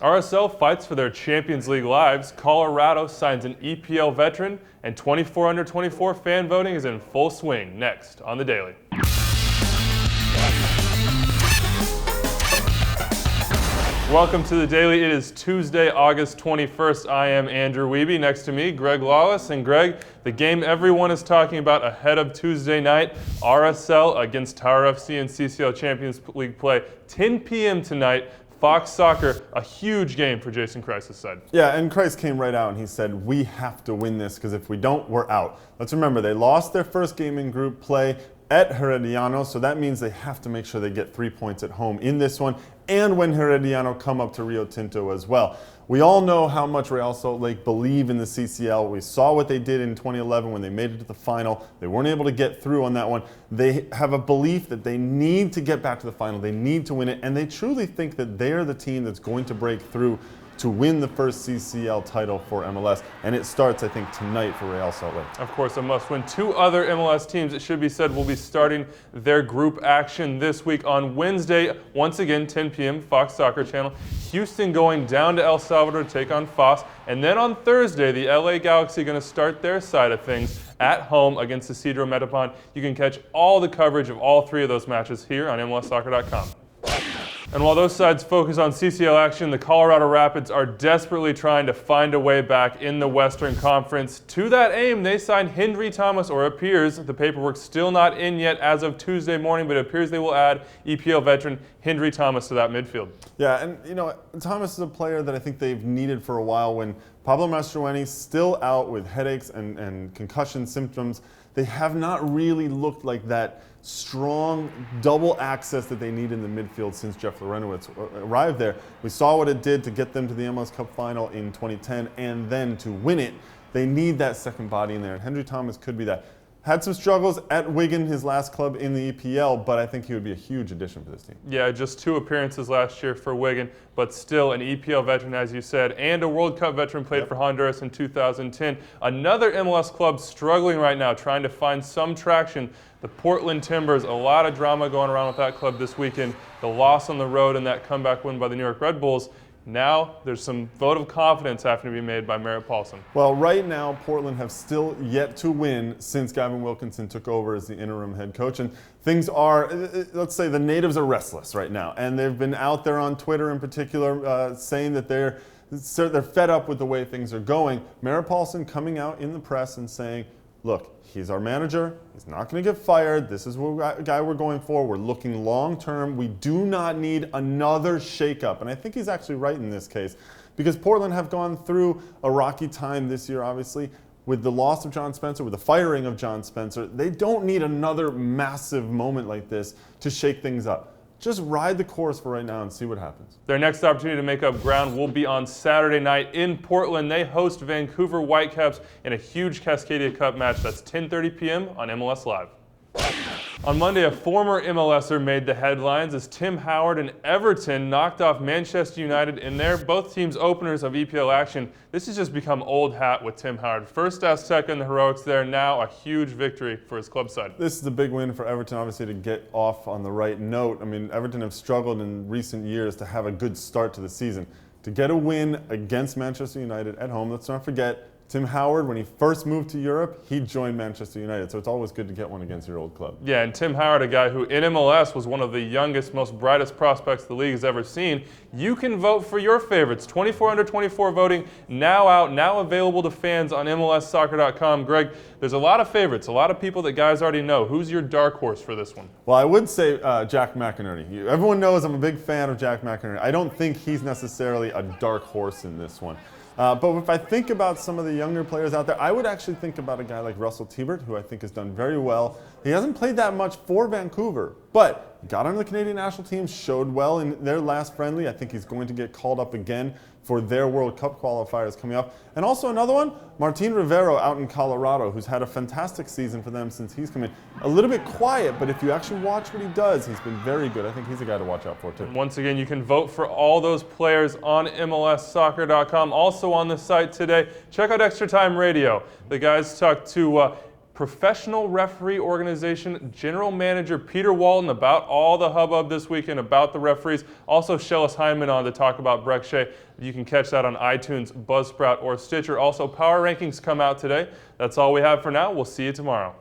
RSL fights for their Champions League lives, Colorado signs an EPL veteran, and 24 under 24 fan voting is in full swing. Next on The Daily. Welcome to The Daily. It is Tuesday, August 21st. I am Andrew Wiebe. Next to me, Greg Lalas. And Greg, the game everyone is talking about ahead of Tuesday night, RSL against Howard FC and CCL Champions League play, 10 p.m. tonight. Fox Soccer, a huge game for Jason Kreis's side. Yeah, and Kreis came right out and he said, we have to win this because if we don't, we're out. Let's remember, they lost their first game in group play at Herediano, so that means they have to make sure they get 3 points at home in this one, and when Herediano come up to Rio Tinto as well. We all know how much Real Salt Lake believe in the CCL. We saw what they did in 2011 when they made it to the final. They weren't able to get through on that one. They have a belief that they need to get back to the final. They need to win it, and they truly think that they're the team that's going to break through to win the first CCL title for MLS, and it starts, I think, tonight for Real Salt Lake. Of course, a must-win. Two other MLS teams, it should be said, will be starting their group action this week on Wednesday, once again, 10 p.m., Fox Soccer Channel. Houston going down to El Salvador to take on FAS, and then on Thursday, the LA Galaxy going to start their side of things at home against the Isidro Metapon. You can catch all the coverage of all three of those matches here on MLSsoccer.com. And while those sides focus on CCL action, the Colorado Rapids are desperately trying to find a way back in the Western Conference. To that aim, they signed Hendry Thomas, or appears, the paperwork's still not in yet as of Tuesday morning, but it appears they will add EPL veteran Hendry Thomas to that midfield. Yeah, and you know, Thomas is a player that I think they've needed for a while. When Pablo Mastroeni's still out with headaches and concussion symptoms, they have not really looked like that strong double access that they need in the midfield since Jeff Lorenowitz arrived there. We saw what it did to get them to the MLS Cup final in 2010, and then to win it, they need that second body in there, and Hendry Thomas could be that. Had some struggles at Wigan, his last club in the EPL, but I think he would be a huge addition for this team. Yeah, just 2 appearances last year for Wigan, but still an EPL veteran, as you said, and a World Cup veteran, played for Honduras in 2010. Another MLS club struggling right now, trying to find some traction. The Portland Timbers, a lot of drama going around with that club this weekend. The loss on the road and that comeback win by the New York Red Bulls. Now there's some vote of confidence having to be made by Merritt Paulson. Well, right now, Portland have still yet to win since Gavin Wilkinson took over as the interim head coach. And things are, let's say the natives are restless right now. And they've been out there on Twitter in particular saying that they're fed up with the way things are going. Merritt Paulson coming out in the press and saying, look, he's our manager. He's not going to get fired. This is the guy we're going for. We're looking long term. We do not need another shakeup. And I think he's actually right in this case, because Portland have gone through a rocky time this year, obviously, with the loss of John Spencer, with the firing of John Spencer. They don't need another massive moment like this to shake things up. Just ride the course for right now and see what happens. Their next opportunity to make up ground will be on Saturday night in Portland. They host Vancouver Whitecaps in a huge Cascadia Cup match. That's 10:30 p.m. on MLS Live. On Monday, a former MLSer made the headlines as Tim Howard and Everton knocked off Manchester United in their both teams' openers of EPL action. This has just become old hat with Tim Howard. First Azteca in the heroics there, now a huge victory for his club side. This is a big win for Everton, obviously, to get off on the right note. I mean, Everton have struggled in recent years to have a good start to the season. To get a win against Manchester United at home, let's not forget, Tim Howard, when he first moved to Europe, he joined Manchester United, so it's always good to get one against your old club. Yeah, and Tim Howard, a guy who in MLS was one of the youngest, most brightest prospects the league has ever seen. You can vote for your favorites. 24 under 24 voting now out, now available to fans on MLSsoccer.com. Greg, there's a lot of favorites, a lot of people that guys already know. Who's your dark horse for this one? Well, I would say Jack McInerney. Everyone knows I'm a big fan of Jack McInerney. I don't think he's necessarily a dark horse in this one. But if I think about some of the younger players out there, I would actually think about a guy like Russell Tibert, who I think has done very well. He hasn't played that much for Vancouver, but got on the Canadian national team, showed well in their last friendly. I think he's going to get called up again for their World Cup qualifiers coming up. And also another one, Martin Rivero out in Colorado, who's had a fantastic season for them since he's come in. A little bit quiet, but if you actually watch what he does, he's been very good. I think he's a guy to watch out for too. Once again, you can vote for all those players on MLSsoccer.com. Also on the site today, check out Extra Time Radio. The guys talked to Professional Referee Organization General Manager Peter Walton about all the hubbub this weekend about the referees. Also, Shellis Hyman on to talk about Breck Shea. You can catch that on iTunes, Buzzsprout, or Stitcher. Also, Power Rankings come out today. That's all we have for now. We'll see you tomorrow.